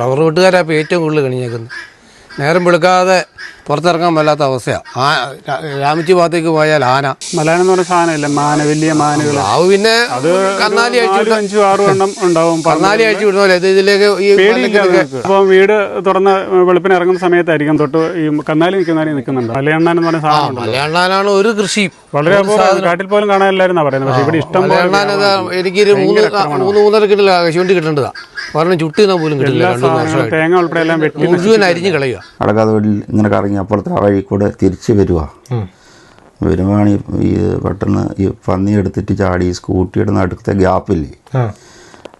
Rubber വെട്ടുകാരാണ് ഇപ്പോൾ ഏറ്റവും കൂടുതൽ കണിഞ്ഞേക്കുന്നത്. നേരം വെളുക്കാതെ പുറത്തിറങ്ങാൻ വല്ലാത്ത അവസ്ഥയാണ്. രാമിച്ചി ഭാഗത്തേക്ക് പോയാൽ ആന, മലയാളം എന്ന് പറഞ്ഞ സാധനമില്ല, മാന, വലിയ മാനുകൾ. അത് പിന്നെ അത് കന്നാലി അഴിച്ചു 5-6 എണ്ണം ഉണ്ടാവും. കന്നാലി അഴിച്ചു വിടുന്നല്ലേ ഇതിലേക്ക്. അപ്പോൾ വീട് തുറന്ന് വെളുപ്പിന് ഇറങ്ങുന്ന സമയത്തായിരിക്കും തൊട്ട് ഈ കന്നാലി നിൽക്കുന്നുണ്ട്. മലയണ്ണാൻ എന്ന് പറഞ്ഞ സാധനം. മലയണ്ണാനാണ് ഒരു കൃഷി വളരെ കാട്ടിൽ പോലും കാണാനില്ലായിരുന്നു പറയുന്നത്. പക്ഷേ ഇവിടെ ഇഷ്ടം എനിക്കൊരു 3-3.5 കിട്ടില്ല കശുവണ്ടി കിട്ടേണ്ടതാ. പറഞ്ഞ ചുട്ടിനാ പോലും കിട്ടില്ല. തേങ്ങ ഉൾപ്പെടെ എല്ലാം വെട്ടി മുഴുവൻ അരിഞ്ഞ് കളയുക. അടക്കാതെ വീട്ടിൽ ഇങ്ങനെ കറങ്ങി അപ്പുറത്തെ ആ വഴി കൂടെ തിരിച്ച് വരുവാണ് ഈ പെട്ടെന്ന് ഈ പന്നി എടുത്തിട്ട് ചാടി സ്കൂട്ടിയുടെ നടുക്കത്തെ ഗ്യാപ്പില്ലേ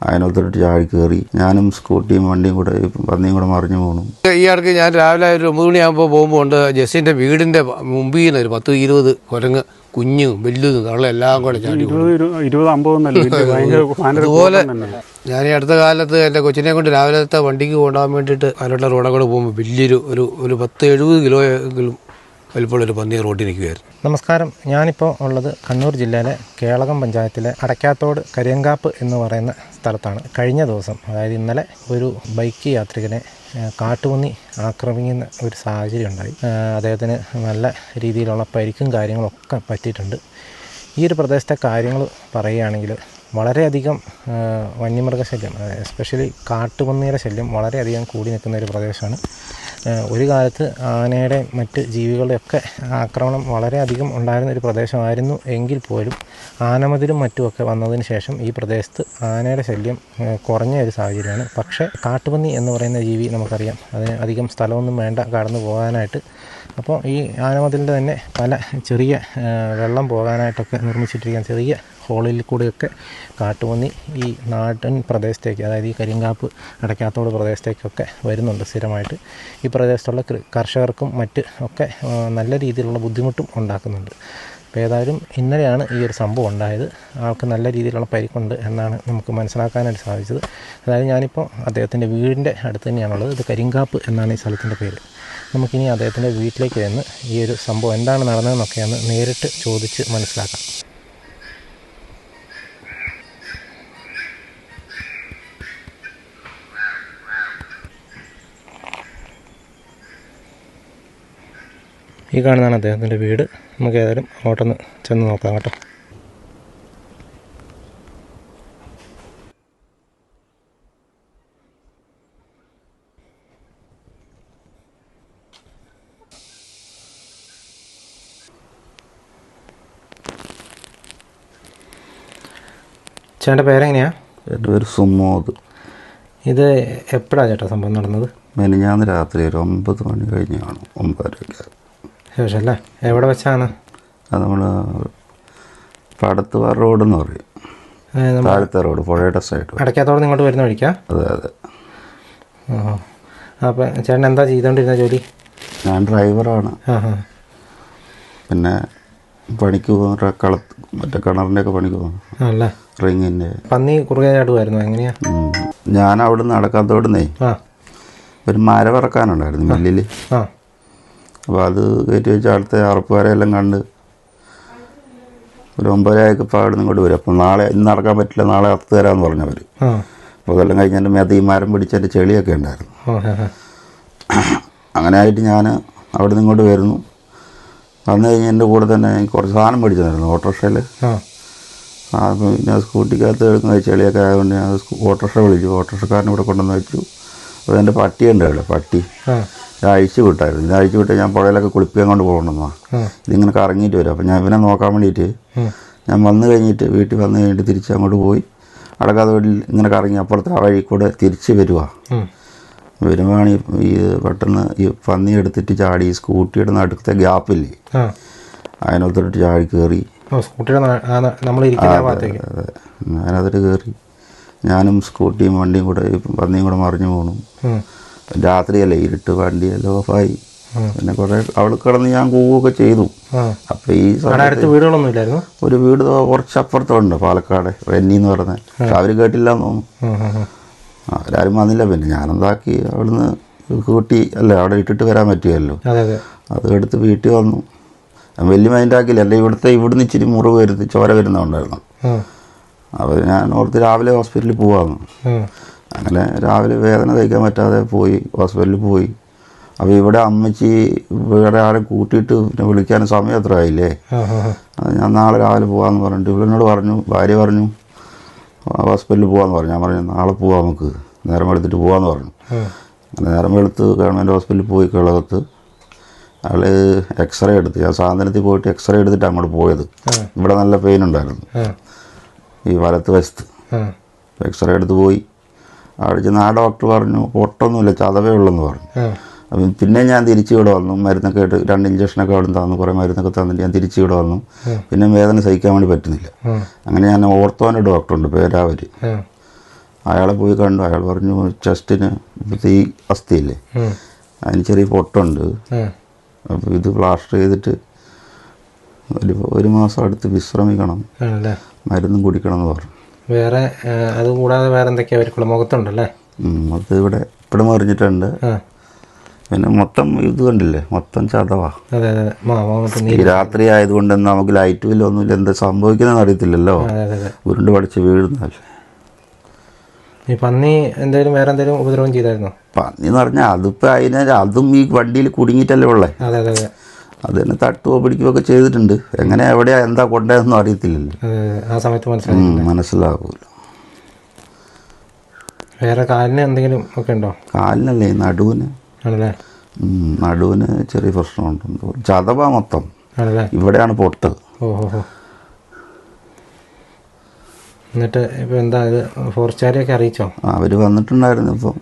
അതിനകത്തോട്ട് ചാടി കയറി. ഞാനും സ്കൂട്ടിയും വണ്ടിയും കൂടെ പന്നിയും കൂടെ മറിഞ്ഞു പോകണം. ഈ ഇടയ്ക്ക് ഞാൻ രാവിലെ ഒരു 9 മണിയാകുമ്പോൾ പോകുമ്പോൾ ഉണ്ട് ജസ്സിൻ്റെ വീടിൻ്റെ മുമ്പിൽ നിന്ന് ഒരു 10-20 കുരങ്ങ്, കുഞ്ഞും വലുതും തള്ള എല്ലാം കൂടെ ചാടി. അതുപോലെ ഞാൻ ഈ അടുത്ത കാലത്ത് എൻ്റെ കൊച്ചിനെ കൊണ്ട് രാവിലത്തെ വണ്ടിക്ക് കൊണ്ടുപോകാൻ വേണ്ടിയിട്ട് അതിലുള്ള റോഡെ കൂടെ പോകുമ്പോൾ വലിയൊരു ഒരു 10-70 കിലോ എങ്കിലും വലിപ്പമുള്ളൊരു പന്നി റോഡിൽ നിൽക്കുമായിരുന്നു. നമസ്കാരം. ഞാനിപ്പോൾ ഉള്ളത് കണ്ണൂർ ജില്ലയിലെ കേളകം പഞ്ചായത്തിലെ അടക്കാത്തോട് കരിയങ്കാപ്പ് എന്ന് പറയുന്ന സ്ഥലത്താണ്. കഴിഞ്ഞ ദിവസം, അതായത് ഇന്നലെ, ഒരു ബൈക്ക് യാത്രികനെ കാട്ടുപന്നി ആക്രമിക്കുന്ന ഒരു സാഹചര്യം ഉണ്ടായി. അദ്ദേഹത്തിന് നല്ല രീതിയിലുള്ള പരിക്കും കാര്യങ്ങളൊക്കെ പറ്റിയിട്ടുണ്ട്. ഈ ഒരു പ്രദേശത്തെ കാര്യങ്ങൾ പറയുകയാണെങ്കിൽ വളരെയധികം വന്യമൃഗശല്യം, എസ്പെഷ്യലി കാട്ടുപന്നിയുടെ ശല്യം വളരെയധികം കൂടി നിൽക്കുന്ന ഒരു പ്രദേശമാണ്. ഒരു കാലത്ത് ആനയുടെ മറ്റ് ജീവികളുടെയൊക്കെ ആക്രമണം വളരെയധികം ഉണ്ടായിരുന്ന ഒരു പ്രദേശമായിരുന്നു. എങ്കിൽ പോലും ആനമതിലും മറ്റുമൊക്കെ വന്നതിന് ശേഷം ഈ പ്രദേശത്ത് ആനയുടെ ശല്യം കുറഞ്ഞ ഒരു സാഹചര്യമാണ്. പക്ഷേ കാട്ടുപന്നി എന്ന് പറയുന്ന ജീവി നമുക്കറിയാം, അതിന് അധികം സ്ഥലമൊന്നും വേണ്ട കടന്നു പോകാനായിട്ട്. അപ്പോൾ ഈ ആനമതിലിൻ്റെ തന്നെ പല ചെറിയ വെള്ളം പോകാനായിട്ടൊക്കെ നിർമ്മിച്ചിട്ടിരിക്കുന്ന ചെറിയ ഹോളിൽ കൂടെയൊക്കെ കാട്ടുപന്നി ഈ നാടൻ പ്രദേശത്തേക്ക്, അതായത് ഈ കരിങ്കാപ്പ് അടക്കാത്തോട് പ്രദേശത്തേക്കൊക്കെ വരുന്നുണ്ട് സ്ഥിരമായിട്ട്. ഈ പ്രദേശത്തുള്ള കർഷകർക്കും മറ്റ് ഒക്കെ നല്ല രീതിയിലുള്ള ബുദ്ധിമുട്ടും ഉണ്ടാക്കുന്നുണ്ട്. അപ്പോൾ ഏതായാലും ഇന്നലെയാണ് ഈ ഒരു സംഭവം ഉണ്ടായത്. ആൾക്ക് നല്ല രീതിയിലുള്ള പരിക്കുണ്ട് എന്നാണ് നമുക്ക് മനസ്സിലാക്കാനായിട്ട് സാധിച്ചത്. അതായത് ഞാനിപ്പോൾ അദ്ദേഹത്തിൻ്റെ വീടിൻ്റെ അടുത്ത് തന്നെയാണുള്ളത്. ഇത് കരിങ്കാപ്പ് എന്നാണ് ഈ സ്ഥലത്തിൻ്റെ പേര്. നമുക്കിനി അദ്ദേഹത്തിൻ്റെ വീട്ടിലേക്ക് ചെന്ന് ഈ ഒരു സംഭവം എന്താണ് നടന്നതെന്നൊക്കെയാണ് നേരിട്ട് ചോദിച്ച് മനസ്സിലാക്കാം. ഈ കാണുന്നതാണ് അദ്ദേഹത്തിൻ്റെ വീട്. നമുക്ക് ഏതായാലും അങ്ങോട്ടൊന്ന് ചെന്ന് നോക്കാം കേട്ടോ. ചേട്ടൻ്റെ പേരെങ്ങനെയാണ്? എൻ്റെ പേര് സുമോദ്. ഇത് എപ്പോഴാണ് ചേട്ടാ സംഭവം നടന്നത്? മെനിഞ്ഞാന്ന് രാത്രി ഒരു 9 മണി കഴിഞ്ഞാണ്, 9:30 ശേഷം അല്ലേ? എവിടെ വെച്ചാണ് അത്? നമ്മൾ പടത്തുവാർ റോഡെന്ന് പറയും, താഴത്തെ റോഡ്, പുഴയുടെ സൈഡ്. അടക്കാത്തോടെ ഇങ്ങോട്ട് വരുന്ന വഴിക്കാ? അതെ അതെ. അപ്പോൾ ചേട്ടൻ എന്താ ചെയ്തുകൊണ്ടിരുന്ന ജോലി? ഞാൻ ഡ്രൈവറാണ്. പിന്നെ പണിക്ക് പോകുന്ന മറ്റേ കിണറിൻ്റെയൊക്കെ പണിക്ക് പോകുന്നു. അല്ലേ? റിങ്ങിൻ്റെ. പന്നി കുറുകെ ചാടുമായിരുന്നു? എങ്ങനെയാ? ഞാൻ അവിടെ നിന്ന് നടക്കാത്തോടുന്നേ ഒരു മരം ഇറക്കാനുണ്ടായിരുന്നു മില്ലിൽ. അപ്പോൾ അത് കയറ്റി വെച്ച് അടുത്ത അറപ്പുകാരെല്ലാം കണ്ട് ഒരു 9:30 അവിടെ നിന്ന് ഇങ്ങോട്ട് വരും. അപ്പം ഇന്ന് നടക്കാൻ പറ്റില്ല, നാളെ അറുത്ത് തരാമെന്ന് പറഞ്ഞവർ. അപ്പോൾ അതെല്ലാം കഴിഞ്ഞ് എൻ്റെ മേത്ത് ഈ മരം പിടിച്ചതിൻ്റെ ചെളിയൊക്കെ ഉണ്ടായിരുന്നു. അങ്ങനെ ആയിട്ട് ഞാൻ അവിടെ നിന്ന് ഇങ്ങോട്ട് വരുന്നു. വന്നു കഴിഞ്ഞ് എൻ്റെ കൂടെ തന്നെ എനിക്ക് കുറച്ച് സാധനം മേടിച്ചു തന്നിരുന്നു ഓട്ടോറിക്ഷയിൽ. അപ്പോൾ പിന്നെ സ്കൂട്ടിക്കകത്ത് എടുക്കുന്ന ചെളിയൊക്കെ ആയതുകൊണ്ട് ഞാൻ ഓട്ടോറിക്ഷ വിളിച്ചു. ഓട്ടോറിക്ഷക്കാരനെ ഇവിടെ കൊണ്ടുവന്ന് വെച്ചു. അപ്പോൾ എൻ്റെ പട്ടിയുണ്ട് ഇവിടെ, പട്ടി അഴിച്ചു വിട്ടായിരുന്നു. ഇത് അഴിച്ചു വിട്ട് ഞാൻ പുഴയിലൊക്കെ കുളിപ്പിക്കാൻ കൊണ്ട് പോകണമെന്നാണ്. ഇതിങ്ങനെ കറങ്ങിയിട്ട് വരും. അപ്പോൾ ഞാൻ ഇവനെ നോക്കാൻ വേണ്ടിയിട്ട് ഞാൻ വന്നു കഴിഞ്ഞിട്ട് വീട്ടിൽ വന്നു കഴിഞ്ഞിട്ട് തിരിച്ച് അങ്ങോട്ട് പോയി അടക്കാതെ വീട്ടിൽ ഇങ്ങനെ കറങ്ങി അപ്പുറത്തെ ആ വഴി കൂടെ തിരിച്ച് വരുവാണ് ഈ പെട്ടെന്ന് ഈ പന്നി എടുത്തിട്ട് ചാടി സ്കൂട്ടിയുടെ നടുക്കത്തെ ഗ്യാപ്പില്ലേ അതിനകത്തോട്ട് ചാടി കയറി. അതിനകത്തോട്ട് കയറി ഞാനും സ്കൂട്ടിയും വണ്ടിയും കൂടെ പന്നിയും കൂടെ മറിഞ്ഞു പോകണം. രാത്രിയല്ലേ, ഇരുട്ട്, വണ്ടിയെല്ലാം ഓഫായി. പിന്നെ കുറേ അവിടെ കിടന്ന് ഞാൻ കൂവൊക്കെ ചെയ്തു. അപ്പോൾ ഈ വീടുകളൊന്നുമില്ലായിരുന്നു. ഒരു വീട് കുറച്ചപ്പുറത്തുണ്ട്, പാലക്കാട് വെന്നി എന്ന് പറഞ്ഞത്. പക്ഷെ അവർ കേട്ടില്ല എന്ന് തോന്നുന്നു. അവരാരും വന്നില്ല. പിന്നെ ഞാനെന്താക്കി, അവിടുന്ന് കൂട്ടി അല്ലേ അവിടെ ഇട്ടിട്ട് വരാൻ പറ്റുമല്ലോ, അത് എടുത്ത് വീട്ടിൽ വന്നു. വലിയ മൈൻഡാക്കില്ല. അല്ലെ ഇവിടുന്ന് ഇച്ചിരി മുറിവ് ചോര വരുന്നുണ്ടായിരുന്നു. അപ്പോൾ ഞാൻ ഓർത്ത് രാവിലെ ഹോസ്പിറ്റലിൽ പോകാമെന്ന്. അങ്ങനെ രാവിലെ വേദന സഹിക്കാൻ പറ്റാതെ പോയി ഹോസ്പിറ്റലിൽ പോയി. അപ്പോൾ ഇവിടെ അമ്മച്ചി വേറെ ആരെ കൂട്ടിയിട്ട് പിന്നെ വിളിക്കാൻ സമയം എത്ര ആയില്ലേ, ഞാൻ നാളെ രാവിലെ പോകാമെന്ന് പറഞ്ഞിട്ട് ഇവളെന്നോട് പറഞ്ഞു, ഭാര്യ പറഞ്ഞു ഹോസ്പിറ്റലിൽ പോകാമെന്ന് പറഞ്ഞു. ഞാൻ പറഞ്ഞു നാളെ പോവാം, നമുക്ക് നേരം വെളുത്തിട്ട് പോകാമെന്ന് പറഞ്ഞു. അങ്ങനെ നേരം വെളുത്ത് ഗവൺമെൻറ് ഹോസ്പിറ്റലിൽ പോയി കേളകത്ത്. അയാൾ എക്സ്റേ എടുത്ത്, ഞാൻ സാധനത്തിൽ പോയിട്ട് എക്സ്റേ എടുത്തിട്ട് അങ്ങോട്ട് പോയത്. ഇവിടെ നല്ല പെയിൻ ഉണ്ടായിരുന്നു ഈ വലത്ത് വശത്ത്. എക്സ്റേ എടുത്ത് പോയി. അവിടെ ചെന്ന് ആ ഡോക്ടർ പറഞ്ഞു പൊട്ടൊന്നുമില്ല, ചതവേ ഉള്ളെന്ന് പറഞ്ഞു. അപ്പം പിന്നെ ഞാൻ തിരിച്ച് ഇവിടെ വന്നു. മരുന്നൊക്കെ ആയിട്ട് 2 ഇഞ്ചക്ഷനൊക്കെ അവിടെ തന്നു, കുറേ മരുന്നൊക്കെ തന്നിട്ട് ഞാൻ തിരിച്ച് ഇവിടെ വന്നു. പിന്നെ വേദന സഹിക്കാൻ വേണ്ടി പറ്റുന്നില്ല. അങ്ങനെ ഞാൻ ഓർത്തോൻ്റെ ഡോക്ടറുണ്ട് പേരാവര്, അയാളെ പോയി കണ്ടു. അയാൾ പറഞ്ഞു ചെസ്റ്റിന് ഇപ്പോഴത്തെ ഈ അസ്ഥിയില്ലേ അതിന് ചെറിയ പൊട്ടുണ്ട്, അപ്പോൾ ഇത് പ്ലാസ്റ്റർ ചെയ്തിട്ട് ഒരു മാസം അടുത്ത് വിശ്രമിക്കണം, മരുന്നും കുടിക്കണം എന്ന് പറഞ്ഞു. വേറെ അതുകൂടാതെ വേറെ എന്തൊക്കെയാ അവർക്കുള്ള മുഖത്തുണ്ടല്ലേ? അത് ഇവിടെ ഇവിടെ മറിഞ്ഞിട്ടുണ്ട്. പിന്നെ മൊത്തം ഇത് കണ്ടില്ലേ, മൊത്തം ചതവാ. ഈ രാത്രി ആയതുകൊണ്ട് നമുക്ക് ലൈറ്റും ഇല്ല, ഒന്നുമില്ല, എന്താ സംഭവിക്കുന്നതെന്ന് അറിയത്തില്ലല്ലോ, ഉരുണ്ട് പഠിച്ച് വീഴുന്നല്ലേ. ഈ പന്നി എന്തെങ്കിലും വേറെ എന്തെങ്കിലും ഉപദ്രവം ചെയ്തായിരുന്നോ? പന്നി എന്ന് പറഞ്ഞാൽ അതിപ്പോൾ അതും ഈ വണ്ടിയിൽ കുടുങ്ങിയിട്ടല്ലേ ഉള്ളേ. അത് തന്നെ തട്ടുകയോ പിടിക്കുകയോ ഒക്കെ ചെയ്തിട്ടുണ്ട്. എങ്ങനെ എവിടെയാ എന്താ കൊണ്ടതെന്നും അറിയത്തില്ലല്ലോ, ആ സമയത്ത് മനസ്സിലാകൂല. വേറെ കാലിന് എന്തെങ്കിലും ഒക്കെ ഉണ്ടോ? കാലിനല്ലേ, നടുവിന് ആണല്ലേ. നടുവിന് ചെറിയ പ്രശ്നമുണ്ട്, ചതവ മൊത്തം ഇവിടെയാണ് പൊട്ട്. ഓഹോ. എന്നിട്ട് ഇപ്പം എന്താ ഇത് ഫോറസ്റ്റുകാരെയൊക്കെ അറിയിച്ചോ? അവർ വന്നിട്ടുണ്ടായിരുന്നു. ഇപ്പം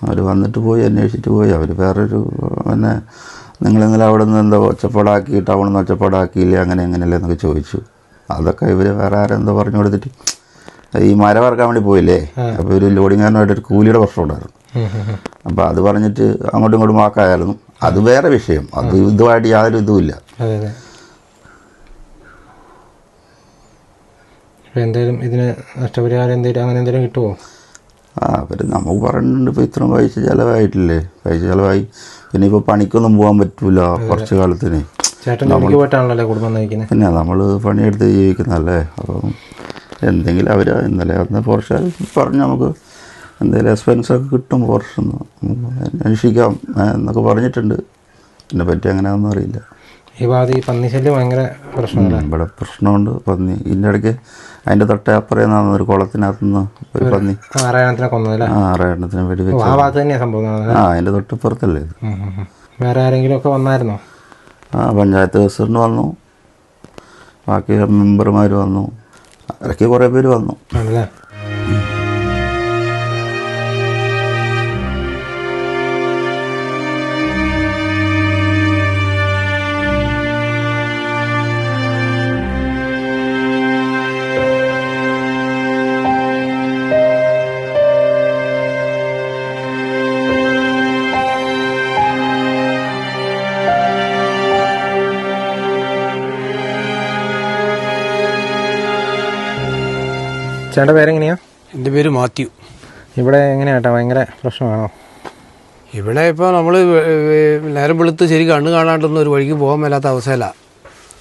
അവർ വന്നിട്ട് പോയി, അന്വേഷിച്ചിട്ട് പോയി. അവർ വേറൊരു പിന്നെ നിങ്ങളിന്നലെ അവിടെ നിന്ന് എന്താ ഒച്ചപ്പാടാക്കി, ടൗണിൽ നിന്ന് ഒച്ചപ്പാടാക്കിയില്ലേ, അങ്ങനെ എങ്ങനെയല്ലേ എന്നൊക്കെ ചോദിച്ചു. അതൊക്കെ ഇവർ വേറെ ആരെന്തോ പറഞ്ഞു കൊടുത്തിട്ട് ഈ മരം ഇറക്കാൻ വേണ്ടി പോയില്ലേ, അപ്പോൾ ഒരു ലോഡിങ്ങാരനായിട്ട് ഒരു കൂലിയുടെ പ്രശ്നം ഉണ്ടായിരുന്നു. അപ്പോൾ അത് പറഞ്ഞിട്ട് അങ്ങോട്ടും ഇങ്ങോട്ടും വാക്കായിരുന്നു. അത് വേറെ വിഷയം, അത് ഇതുമായിട്ട് യാതൊരു ഇതുമില്ല. എന്തെങ്കിലും ഇതിന് നഷ്ടപരിഹാരം എന്തെങ്കിലും അങ്ങനെ എന്തെങ്കിലും കിട്ടുമോ? അവർ നമുക്ക് പറഞ്ഞിട്ടുണ്ട് ഇപ്പോൾ ഇത്രയും പൈസ ചിലവായിട്ടില്ലേ, പൈസ ചിലവായി. പിന്നെ ഇപ്പോൾ പണിക്കൊന്നും പോകാൻ പറ്റൂല കുറച്ച് കാലത്തിന്. ചേട്ടൻ ജോലിക്ക് പോയിട്ടാണല്ലോ കുടുംബം നയിക്കുന്നത്. പിന്നെ നമ്മൾ പണിയെടുത്ത് ജീവിക്കുന്നതല്ലേ. അപ്പം എന്തെങ്കിലും അവർ ഇന്നലെ വന്ന് പോർഷ പറഞ്ഞ് നമുക്ക് എന്തെങ്കിലും എക്സ്പെൻസൊക്കെ കിട്ടും പോർഷന്ന് അന്വേഷിക്കാം എന്നൊക്കെ പറഞ്ഞിട്ടുണ്ട്. ഇതിനെ പറ്റി അങ്ങനെയൊന്നും അറിയില്ല. ഈ ഭാഗത്ത് ഈ പന്നി ശല്യം ഭയങ്കര പ്രശ്നമാണ്. ഇവിടെ പ്രശ്നമുണ്ട് പന്നി. ഇതിൻ്റെ ഇടയ്ക്ക് അതിൻ്റെ തൊട്ടേ അപ്പുറം ഒരു കുളത്തിനകത്തുനിന്ന് ഒരു പന്നി 6 എണ്ണത്തിനെ കൊന്നതല്ലേ? 6 എണ്ണത്തിന് വെടിവെച്ച്. ആ ഭാഗത്ത് തന്നെയാണ് സംഭവം. അതിൻ്റെ തൊട്ടപ്പുറത്തല്ലേ ഇത്. വേറെ ആരെങ്കിലും ഒക്കെ വന്നായിരുന്നോ? പഞ്ചായത്ത് പ്രസിഡന്റ് വന്നു, ബാക്കി മെമ്പർമാർ വന്നു, ഇടയ്ക്ക് കുറേ പേര് വന്നു. ആണല്ലേ. ചേട്ടൻ്റെ പേരെങ്ങനെയാ? എൻ്റെ പേര് മാത്യു. ഇവിടെ എങ്ങനെയാ ചേട്ടാ, ഭയങ്കര പ്രശ്നമാണോ? ഇവിടെ ഇപ്പോൾ നമ്മൾ നേരം വെളുത്ത് ശരി കണ്ണ് കാണാണ്ടൊന്നും ഒരു വഴിക്ക് പോകാൻ മേലാത്ത അവസ്ഥയിലാണ്.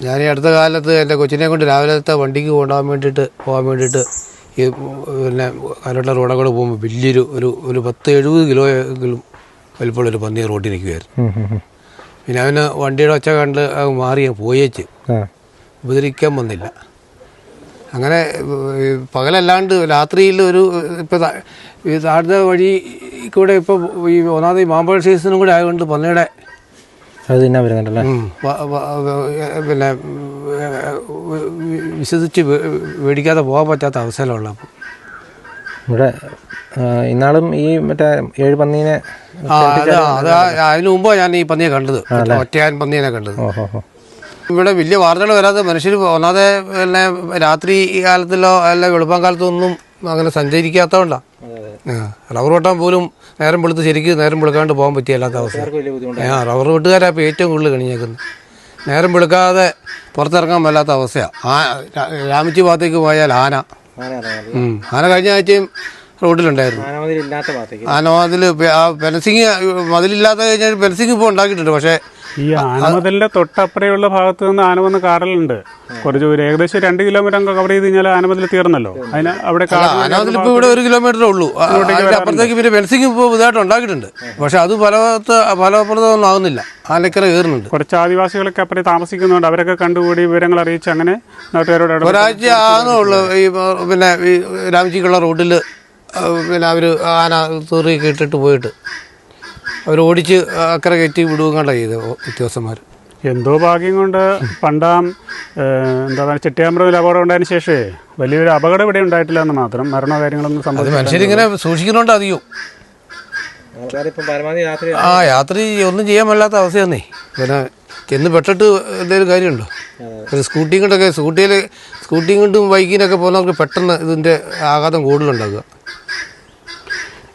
ഞാൻ ഈ അടുത്ത കാലത്ത് എൻ്റെ കൊച്ചിനെ കൊണ്ട് രാവിലത്തെ വണ്ടിക്ക് പോകാൻ വേണ്ടിയിട്ട് ഈ പിന്നെ കരട്ട റോഡുകൾ പോകുമ്പോൾ വലിയൊരു ഒരു 10-70 കിലോ എങ്കിലും വലിപ്പമുള്ളൊരു പന്നി റോഡിൽ നിൽക്കുമായിരുന്നു. പിന്നെ അവന് വണ്ടിയുടെ ഒച്ച കണ്ട് മാറി പോയേച്ച് ഉപദ്രവിക്കാൻ വന്നില്ല. അങ്ങനെ പകലല്ലാണ്ട് രാത്രിയിൽ ഇപ്പോൾ ഈ താഴത്തെ വഴി കൂടെ ഇപ്പോൾ ഈ ഒന്നാമത് ഈ മാമ്പഴ സീസണും കൂടെ ആയതുകൊണ്ട് പന്നിയുടെ അത് തന്നെ വരുന്നുണ്ടല്ലേ. പിന്നെ വിശ്വസിച്ച് മേടിക്കാതെ പോകാൻ പറ്റാത്ത അവസ്ഥയിലുള്ള. ഇവിടെ ഇന്നാളും ഈ മറ്റേ 7 പന്നീനെ അതിനു മുമ്പാണ് ഞാൻ ഈ പന്നിയെ കണ്ടത്, ഒറ്റയാൻ പന്നീനെ കണ്ടത്. ഇവിടെ വലിയ വാർത്തകൾ വരാതെ മനുഷ്യർ ഒന്നാതെ പിന്നെ രാത്രി കാലത്തിലോ അല്ല വെളുപ്പം കാലത്തോ ഒന്നും അങ്ങനെ സഞ്ചരിക്കാത്തതുകൊണ്ടാണ്. റബ്ബർ വെട്ടാൻ പോലും നേരം വെളുത്ത് ശരിക്കും നേരം വെളുക്കാണ്ട് പോകാൻ പറ്റിയല്ലാത്ത അവസ്ഥ. റബ്ബർ വെട്ടുകാരാണ് ഇപ്പോൾ ഏറ്റവും കൂടുതൽ കണിഞ്ഞേക്കുന്നത്. നേരം വെളുക്കാതെ പുറത്തിറങ്ങാൻ മേലാത്ത അവസ്ഥയാണ്. രാമിച്ചി ഭാഗത്തേക്ക് പോയാൽ ആന കഴിഞ്ഞ ആഴ്ചയും റോഡിലുണ്ടായിരുന്നു. ആനവാതിൽ ഫെൻസിങ് മതിലില്ലാത്ത കഴിഞ്ഞാൽ ഫെൻസിങ് ഇപ്പോൾ ഉണ്ടാക്കിയിട്ടുണ്ട്. പക്ഷേ ഈ ആനമതിലിന്റെ തൊട്ടപ്പുറയുള്ള ഭാഗത്ത് നിന്ന് ആന വന്ന് കാറലുണ്ട്. കുറച്ച് ഒരു ഏകദേശം 2 കിലോമീറ്റർ അങ്ങ് കവർ ചെയ്ത് കഴിഞ്ഞാൽ ആനമതിൽ തീർന്നല്ലോ. അതിന് അവിടെ ആനമതിൽ ഇപ്പോൾ ഇവിടെ 1 കിലോമീറ്ററേ ഉള്ളൂ. അപ്പുറത്തേക്ക് പിന്നെ ഫെൻസിങ് ഇപ്പോൾ ഇതായിട്ട് ഉണ്ടാക്കിയിട്ടുണ്ട്. പക്ഷെ അത് ഫലപ്രദമൊന്നും ആകുന്നില്ല. ആനക്കര കയറുന്നുണ്ട്. കുറച്ച് ആദിവാസികളൊക്കെ അപ്പുറം താമസിക്കുന്നുണ്ട്. അവരൊക്കെ കണ്ടുകൂടി വിവരങ്ങൾ അറിയിച്ച് അങ്ങനെ നാട്ടുകാരോട് ഒരാഴ്ച ആകുന്നുള്ളൂ. ഈ പിന്നെ ഈ രാമച്ചിക്കുള്ള റോഡിൽ പിന്നെ അവർ ആന തൂറിയൊക്കെ ഇട്ടിട്ട് പോയിട്ട് അവർ ഓടിച്ച് അക്കരെ കയറ്റി വിടുകയും കണ്ട ചെയ്ത് ഉദ്യോഗസ്ഥന്മാർ. എന്തോ ഭാഗ്യം കൊണ്ട് പണ്ടാം എന്താ പറയുക ചെട്ടിയാമ്പറമ്പിൽ അപകടം ഉണ്ടായതിനു ശേഷമേ വലിയൊരു അപകടം ഇവിടെ ഉണ്ടായിട്ടില്ല എന്ന് മാത്രം. മരണോ കാര്യങ്ങളൊന്നും അത് സംഭവിച്ചു. മനുഷ്യരിങ്ങനെ സൂക്ഷിക്കുന്നുണ്ട് അധികം. യാത്ര ഒന്നും ചെയ്യാൻ മേലാത്ത അവസ്ഥയാന്നേ. പിന്നെ ചെന്ന് പെട്ടിട്ട് എന്തെങ്കിലും കാര്യമുണ്ടോ? ഒരു സ്കൂട്ടിയും കൊണ്ടൊക്കെ സ്കൂട്ടിയും കൊണ്ടും ബൈക്കിനൊക്കെ പോകുന്നവർക്ക് പെട്ടെന്ന് ഇതിൻ്റെ ആഘാതം കൂടുതലുണ്ടാകുക.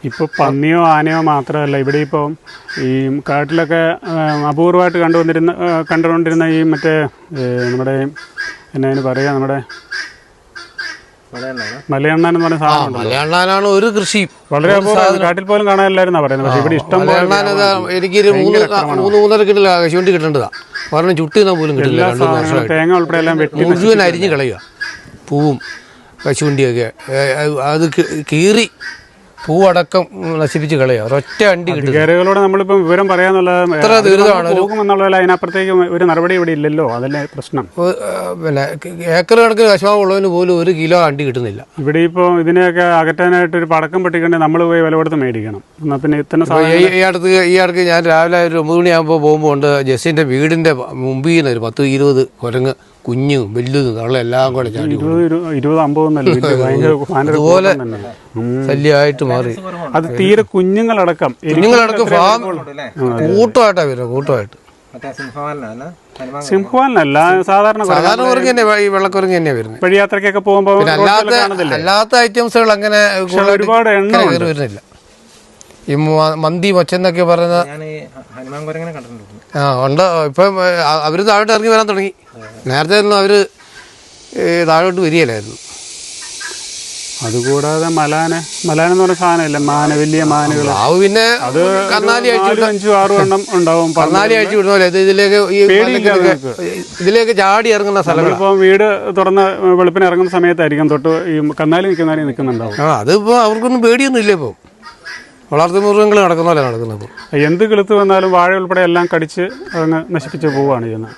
ഇപ്പോൾ പന്നിയോ ആനയോ മാത്രമല്ല, ഇവിടെ ഇപ്പോൾ ഈ കാട്ടിലൊക്കെ അപൂർവമായിട്ട് കണ്ടുകൊണ്ടിരുന്ന ഈ മറ്റേ നമ്മുടെ എന്നാ പറയുക, നമ്മുടെ മലയണ്ണാൻ എന്ന് പറഞ്ഞ സാധനം. മലയണ്ണാനാണ് ഒരു കൃഷിയും വളരെ അപൂർവം, കാട്ടിൽ പോലും കാണാനില്ലായിരുന്നാ പറയുന്നത്. പക്ഷേ ഇവിടെ ഇഷ്ടം പോലെ എനിക്കൊരു 3-3.5 കിട്ടില്ല കശുവണ്ടി കിട്ടേണ്ടതാണ്. കാരണം ചുട്ടിന്നാ പോലും കിട്ടില്ല. തേങ്ങ ഉൾപ്പെടെ എല്ലാം വെട്ടി മുഴുവൻ അരിഞ്ഞ് കളയുക. പൂവും കശുവണ്ടിയൊക്കെ അത് കീറി പൂവടക്കം നശിപ്പിച്ച് കളയുക. ഒരൊറ്റ അണ്ടി കിട്ടും. അധികാരികളോട് നമ്മളിപ്പം വിവരം പറയാന്നുള്ളത് പോകുമെന്നുള്ളതല്ല. അതിനപ്പുറത്തേക്ക് ഒരു നടപടി ഇവിടെ ഇല്ലല്ലോ. അതല്ലേ പ്രശ്നം. പിന്നെ ഏക്കർ കണക്കിന് കശുമാവ് ഉള്ളതിന് പോലും 1 കിലോ അണ്ടി കിട്ടുന്നില്ല. ഇവിടെ ഇപ്പോൾ ഇതിനെയൊക്കെ അകറ്റാനായിട്ട് ഒരു പടക്കം പൊട്ടിക്കണ്ടേ നമ്മൾ പോയി വില കൊടുത്ത് മേടിക്കണം. എന്നാൽ പിന്നെ ഇത്തരം ഈ അടുത്ത് ഞാൻ രാവിലെ ഒരു 9 മണിയാകുമ്പോൾ പോകുമ്പോൾ ഉണ്ട് ജസ്സിൻ്റെ വീടിൻ്റെ മുമ്പിൽ നിന്ന് ഒരു 10-20 കുരങ്ങ് കുഞ്ഞും വലുതും തള്ള എല്ലാം കൂടെ ചാടി 20-50 അതുപോലെ ശല്യമായിട്ട് മാറി. അത് തീരെ കുഞ്ഞുങ്ങളടക്കം ഫാം കൂട്ടമായിട്ടാണ് വരുന്നത്. കൂട്ടമായിട്ട് സിംഹവാലനല്ല, സാധാരണ കുരങ്ങ് തന്നെ, ഈ വെള്ളക്കുരങ്ങ് തന്നെയാണ് വരുന്നത്. വഴിയാത്രക്കൊക്കെ പോകുമ്പോൾ അല്ലാത്ത ഐറ്റംസുകൾ അങ്ങനെ ഒരുപാട് എണ്ണം വരുന്നില്ല. ഈ മന്തി മൊച്ചെന്നൊക്കെ പറയുന്ന ഉണ്ട്. ഇപ്പം അവർ താഴോട്ട് ഇറങ്ങി വരാൻ തുടങ്ങി. നേരത്തെ ഒന്നും അവർ താഴോട്ട് വരികയില്ലായിരുന്നു. അതുകൂടാതെ മലാനെന്ന് പറഞ്ഞ സാധനമില്ല, വലിയ മാനുകൾ. പിന്നെ അത് കന്നാലി അഴിച്ചു 5-6 എണ്ണം ഉണ്ടാവും. കന്നാലി അഴിച്ചു വിടുന്ന ഇതിലേക്ക് ചാടി ഇറങ്ങുന്ന സ്ഥലങ്ങൾ. ഇപ്പം വീട് തുറന്ന് വെളുപ്പിന് ഇറങ്ങുന്ന സമയത്തായിരിക്കും തൊട്ട് ഈ കന്നാലി നിൽക്കുന്നുണ്ടാവും. അതിപ്പോൾ അവർക്കൊന്നും പേടിയൊന്നും ഇല്ല. ഇപ്പോൾ വളർത്തു മൃഗങ്ങൾ നടക്കുന്ന പോലെ നടക്കുന്നത്. എന്ത് കിളുത്ത് വന്നാലും വാഴ ഉൾപ്പെടെ എല്ലാം കടിച്ച് അങ്ങ് നശിപ്പിച്ച് പോവുകയാണ് ചെയ്യുന്നത്.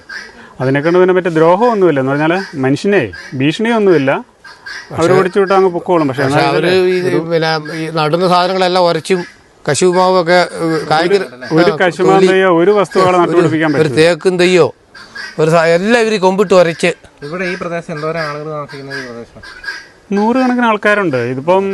അതിനെക്കൊണ്ട് പിന്നെ മറ്റേ ദ്രോഹമൊന്നുമില്ല. എന്ന് പറഞ്ഞാൽ മനുഷ്യനെ ഭീഷണിയൊന്നുമില്ല. അവർ ഓടിച്ചു വിട്ടാൽ അങ്ങ് പൊക്കോളും. പക്ഷെ അവർ പിന്നെ ഈ നടുന്ന സാധനങ്ങളെല്ലാം ഉരച്ചും കശുമാവൊക്കെ ഒരു കശുമാവ് തയ്യോ ഒരു വസ്തുക്കളെ നട്ടുപിടിപ്പിക്കാൻ പറ്റും. ഒരു തേക്കും തയ്യോ എല്ലാം ഇവർ കൊമ്പിട്ട് ഉരച്ച്. ഇവിടെ ഈ പ്രദേശം എന്തോരം ആളുകൾ താമസിക്കുന്ന ഈ പ്രദേശം 100 കണക്കിന് ആൾക്കാരുണ്ട്. ഇതിപ്പം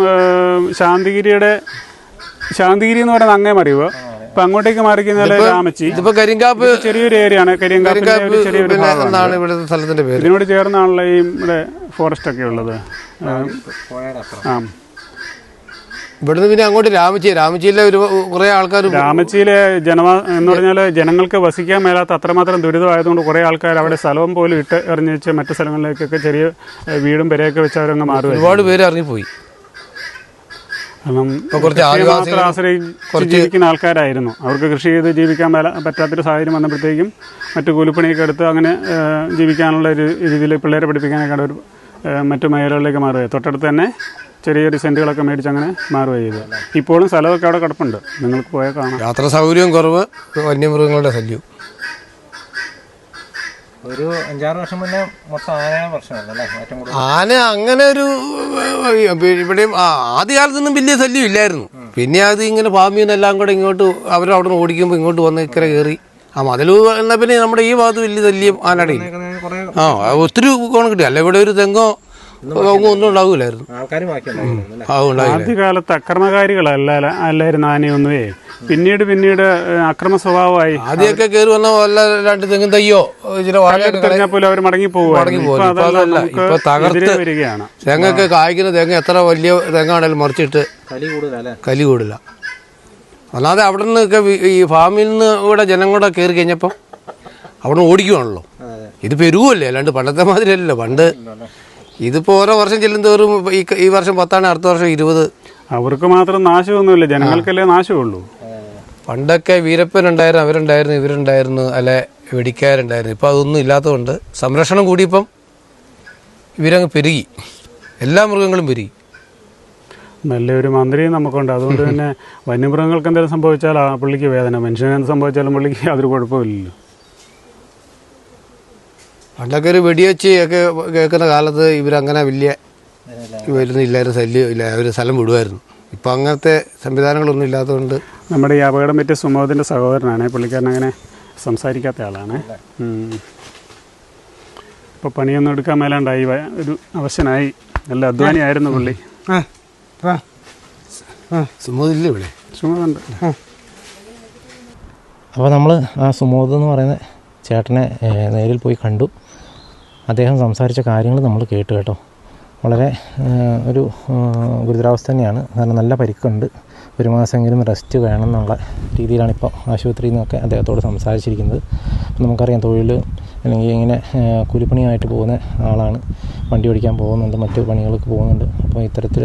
ശാന്തിഗിരി എന്ന് പറയുന്നത് അങ്ങേ മറിയുക. ഇപ്പൊ അങ്ങോട്ടേക്ക് മാറിക്കുന്നതിൽ രാമച്ചി. ഇതിപ്പോ കരിങ്കാപ്പ് ചെറിയൊരു ഏരിയയാണ്. കരിങ്കാപ്പിന്റെ ചെറിയൊരു ഭാഗമാണ് ഇവിടുത്തെ സ്ഥലത്തിന്റെ പേര്. ഇതിനോട് ചേർന്നാണല്ലോ ഈ ഇവിടെ ഫോറസ്റ്റ് ഒക്കെ ഉള്ളത്. ഇവിടുന്ന് പിന്നെ അങ്ങോട്ട് രാമച്ചിയിലെ കുറെ ആൾക്കാർ. രാമച്ചിയിലെ എന്ന് പറഞ്ഞാൽ ജനങ്ങൾക്ക് വസിക്കാൻ മേലാത്ത അത്രമാത്രം ദുരിതമായതുകൊണ്ട് കുറെ ആൾക്കാർ അവിടെ സ്ഥലവും പോലും ഇട്ട് എറിഞ്ഞ് വെച്ച് മറ്റു സ്ഥലങ്ങളിലേക്കൊക്കെ ചെറിയ വീടും പെരയൊക്കെ വെച്ച് അവരങ്ങ് മാറുക. ഒരുപാട് പേര് ഇറങ്ങിപ്പോയി. മാത്രം ആശ്രയിച്ച് ജീവിക്കുന്ന ആൾക്കാരായിരുന്നു. അവർക്ക് കൃഷി ചെയ്ത് ജീവിക്കാൻ പറ്റാത്തൊരു സാഹചര്യം വന്നപ്പോഴത്തേക്കും മറ്റു കൂലിപ്പണിയൊക്കെ എടുത്ത് അങ്ങനെ ജീവിക്കാനുള്ള ഒരു രീതിയിൽ പിള്ളേരെ പഠിപ്പിക്കാനൊക്കെ ഒരു മറ്റു മേഖലകളിലേക്ക് മാറുക. തൊട്ടടുത്ത് തന്നെ ചെറിയൊരു സെൻറ്റുകളൊക്കെ മേടിച്ച് അങ്ങനെ മാറുക ചെയ്തു. ഇപ്പോഴും സ്ഥലമൊക്കെ അവിടെ കിടപ്പുണ്ട്. നിങ്ങൾക്ക് പോയാൽ കാണാം. യാത്രാ സൗകര്യം കുറവ്, വന്യമൃഗങ്ങളുടെ ശല്യം. ഒരു 5-6 വർഷം മുന്നേ മൊത്തം ആന അങ്ങനെ ഒരു ഇവിടെയും ആദ്യകാലത്തൊന്നും വലിയ ശല്യം ഇല്ലായിരുന്നു. പിന്നെ അത് ഇങ്ങനെ ഫാമിൽ നിന്നെല്ലാം കൂടെ ഇങ്ങോട്ട് അവരവിടെ നിന്ന് ഓടിക്കുമ്പോൾ ഇങ്ങോട്ട് വന്ന് ഇക്കരെ കയറി മതിൽ എന്നാൽ പിന്നെ നമ്മുടെ ഈ ഭാഗത്ത് വലിയ ശല്യം ആനടയും ഒത്തിരി കോണം കിട്ടി. അല്ല ഇവിടെ ഒരു തെങ്ങോ ഒന്നും ഉണ്ടാവില്ലായിരുന്നു. ആദ്യകാലത്ത് അക്രമകാരികളല്ലായിരുന്നു ആനയൊന്നുമേ. പിന്നീട് അക്രമ സ്വഭാവമായി. ആദ്യമൊക്കെ കയറി വന്ന വല്ല 2 തെങ്ങും തയ്യോ ചില കഴിഞ്ഞാൽ പോലും അവർ മടങ്ങി തകർത്ത് വരികയാണ്. തെങ്ങൊക്കെ കായ്ക്കുന്ന തെങ്ങ് എത്ര വലിയ തെങ്ങാണെങ്കിലും മറിച്ചിട്ട് കലി കൂടില്ല. അല്ലാതെ അവിടെ നിന്നൊക്കെ ഈ ഫാമിൽ നിന്ന് ഇവിടെ ജനങ്ങളുടെ കയറി കഴിഞ്ഞപ്പോൾ അവിടെ നിന്ന് ഓടിക്കുവാണല്ലോ. ഇത് പെരുവല്ലേ, അല്ലാണ്ട് പണ്ടത്തെ മാതിരി അല്ലല്ലോ. പണ്ട് ഇതിപ്പോൾ ഓരോ വർഷം ചെല്ലുന്തോറും ഈ വർഷം 10 അടുത്ത വർഷം 20. അവർക്ക് മാത്രം നാശമൊന്നുമില്ല, ജനങ്ങൾക്കല്ലേ നാശമുള്ളൂ. പണ്ടൊക്കെ വീരപ്പനുണ്ടായിരുന്നു, അവരുണ്ടായിരുന്നു, ഇവരുണ്ടായിരുന്നു, അല്ലെ വെടിക്കാരുണ്ടായിരുന്നു. ഇപ്പോൾ അതൊന്നും ഇല്ലാത്തതുകൊണ്ട് സംരക്ഷണം കൂടിയപ്പം ഇവരങ്ങ് പെരുകി, എല്ലാ മൃഗങ്ങളും പെരുകി. നല്ലൊരു മന്ത്രിയും നമുക്കുണ്ട്. അതുകൊണ്ട് തന്നെ വന്യമൃഗങ്ങൾക്ക് എന്തെങ്കിലും സംഭവിച്ചാൽ ആ പുള്ളിക്ക് വേദന, മനുഷ്യന് എന്ത് സംഭവിച്ചാലും പുള്ളിക്ക് യാതൊരു കുഴപ്പമില്ലല്ലോ. പണ്ടൊക്കെ ഒരു വെടിവെച്ച് ഒക്കെ കേൾക്കുന്ന കാലത്ത് ഇവരങ്ങനെ വലിയ വരുന്നില്ലായിരുന്നു, ശല്യം ഇല്ല, അവർ സ്ഥലം വിടുമായിരുന്നു. ഇപ്പം അങ്ങനത്തെ സംവിധാനങ്ങളൊന്നും ഇല്ലാത്തതുകൊണ്ട്. നമ്മുടെ ഈ അപകടം പറ്റിയ സുമോദിൻ്റെ സഹോദരനാണ്, പുള്ളിക്കാരൻ അങ്ങനെ സംസാരിക്കാത്ത ആളാണ്. ഇപ്പോൾ പണിയൊന്നും എടുക്കാൻ മേലാണ്ടായി, ഒരു അവശനായി, നല്ല അധ്വാനിയായിരുന്നു പുള്ളി. സുമോദില്ല ഇവിടെ, സുമോദുണ്ട്. അപ്പോൾ നമ്മൾ ആ സുമോദ് എന്ന് പറയുന്ന ചേട്ടനെ നേരിൽ പോയി കണ്ടു. അദ്ദേഹം സംസാരിച്ച കാര്യങ്ങൾ നമ്മൾ കേട്ടു കേട്ടോ. വളരെ ഒരു ഗുരുതരാവസ്ഥ തന്നെയാണ്. കാരണം നല്ല പരിക്കുണ്ട്, ഒരു മാസമെങ്കിലും റെസ്റ്റ് വേണമെന്നുള്ള രീതിയിലാണ് ഇപ്പോൾ ആശുപത്രിയിൽ നിന്നൊക്കെ അദ്ദേഹത്തോട് സംസാരിച്ചിരിക്കുന്നത്. നമുക്കറിയാം തൊഴിൽ അല്ലെങ്കിൽ ഇങ്ങനെ കൂലിപ്പണിയായിട്ട് പോകുന്ന ആളാണ്, വണ്ടി ഓടിക്കാൻ പോകുന്നുണ്ട്, മറ്റു പണികൾക്ക് പോകുന്നുണ്ട്. അപ്പോൾ ഇത്തരത്തിൽ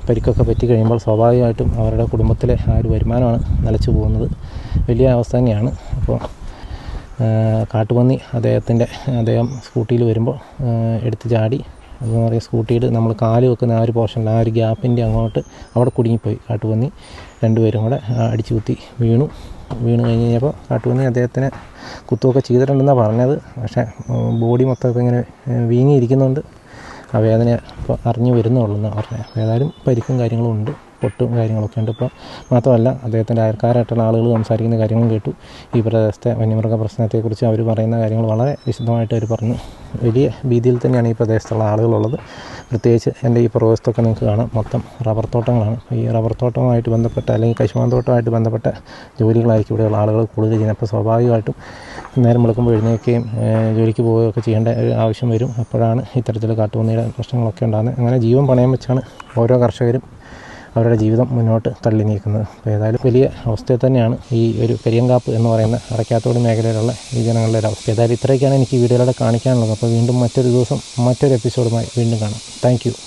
പരിക്കൊക്കെ പറ്റി കഴിയുമ്പോൾ സ്വാഭാവികമായിട്ടും അവരുടെ കുടുംബത്തിലെ ആ ഒരു വരുമാനമാണ് നിലച്ചു പോകുന്നത്. വലിയ അവസ്ഥ തന്നെയാണ്. അപ്പോൾ കാട്ടുപന്നി അദ്ദേഹം സ്കൂട്ടിയിൽ വരുമ്പോൾ എടുത്ത് ചാടി, അതെന്ന് പറയുക സ്കൂട്ടിയിൽ നമ്മൾ കാല് വെക്കുന്ന ആ ഒരു പോർഷനിൽ ആ ഒരു ഗ്യാപ്പിൻ്റെ അങ്ങോട്ട് അവിടെ കുടുങ്ങിപ്പോയി കാട്ടുപന്നി. രണ്ടുപേരും കൂടെ അടിച്ചു കുത്തി വീണു കഴിഞ്ഞ് കഴിഞ്ഞപ്പോൾ കാട്ടുപന്നി അദ്ദേഹത്തിന് കുത്തുമൊക്കെ ചെയ്തിട്ടുണ്ടെന്നാണ് പറഞ്ഞത്. പക്ഷേ ബോഡി മൊത്തം ഇപ്പോൾ ഇങ്ങനെ വീങ്ങിയിരിക്കുന്നുണ്ട്. ആ വേദന ഇപ്പോൾ അറിഞ്ഞു വരുന്നുള്ളൂ എന്നാണ് പറഞ്ഞത്. ഏതായാലും പരിക്കും കാര്യങ്ങളും ഉണ്ട്, പൊട്ടും കാര്യങ്ങളൊക്കെ ഉണ്ട്. ഇപ്പോൾ മാത്രമല്ല അദ്ദേഹത്തിൻ്റെ അയൽക്കാരായിട്ടുള്ള ആളുകൾ സംസാരിക്കുന്ന കാര്യങ്ങളും കേട്ടു. ഈ പ്രദേശത്തെ വന്യമൃഗ പ്രശ്നത്തെക്കുറിച്ച് അവർ പറയുന്ന കാര്യങ്ങൾ വളരെ വിശദമായിട്ട് അവർ പറഞ്ഞു. വലിയ ഭീതിയിൽ തന്നെയാണ് ഈ പ്രദേശത്തുള്ള ആളുകളുള്ളത്. പ്രത്യേകിച്ച് എൻ്റെ ഈ പ്രദേശത്തൊക്കെ നിങ്ങൾക്ക് കാണാം, മൊത്തം റബ്ബർ തോട്ടങ്ങളാണ്. ഈ റബ്ബർ തോട്ടവുമായിട്ട് ബന്ധപ്പെട്ട അല്ലെങ്കിൽ കശുമാന്തോട്ടമായിട്ട് ബന്ധപ്പെട്ട ജോലികളായിരിക്കും ഇവിടെയുള്ള ആളുകൾ കൂടുതൽ ചെയ്യുന്നത്. അപ്പോൾ സ്വാഭാവികമായിട്ടും നേരം വെളുക്കുമ്പോൾ എഴുന്നേൽക്കുകയും ജോലിക്ക് പോവുകയൊക്കെ ചെയ്യേണ്ട ഒരു ആവശ്യം വരും. അപ്പോഴാണ് ഇത്തരത്തിൽ കാട്ടുപന്നിയുടെ പ്രശ്നങ്ങളൊക്കെ ഉണ്ടാകുന്നത്. അങ്ങനെ ജീവൻ പണയം വെച്ചാണ് ഓരോ കർഷകരും അവരുടെ ജീവിതം മുന്നോട്ട് തള്ളി നീക്കുന്നത്. അപ്പോൾ ഏതായാലും വലിയ അവസ്ഥയിൽ തന്നെയാണ് ഈ ഒരു കരിയങ്കാപ്പ് എന്ന് പറയുന്ന അടയ്ക്കാത്തോട് മേഖലയിലുള്ള ഈ ജനങ്ങളുടെ ഒരു അവസ്ഥ. ഏതായാലും ഇത്രയൊക്കെയാണ് എനിക്ക് ഈ വീഡിയോയിലൂടെ കാണിക്കാനുള്ളത്. അപ്പോൾ വീണ്ടും മറ്റൊരു ദിവസം മറ്റൊരു എപ്പിസോഡുമായി വീണ്ടും കാണാം. താങ്ക്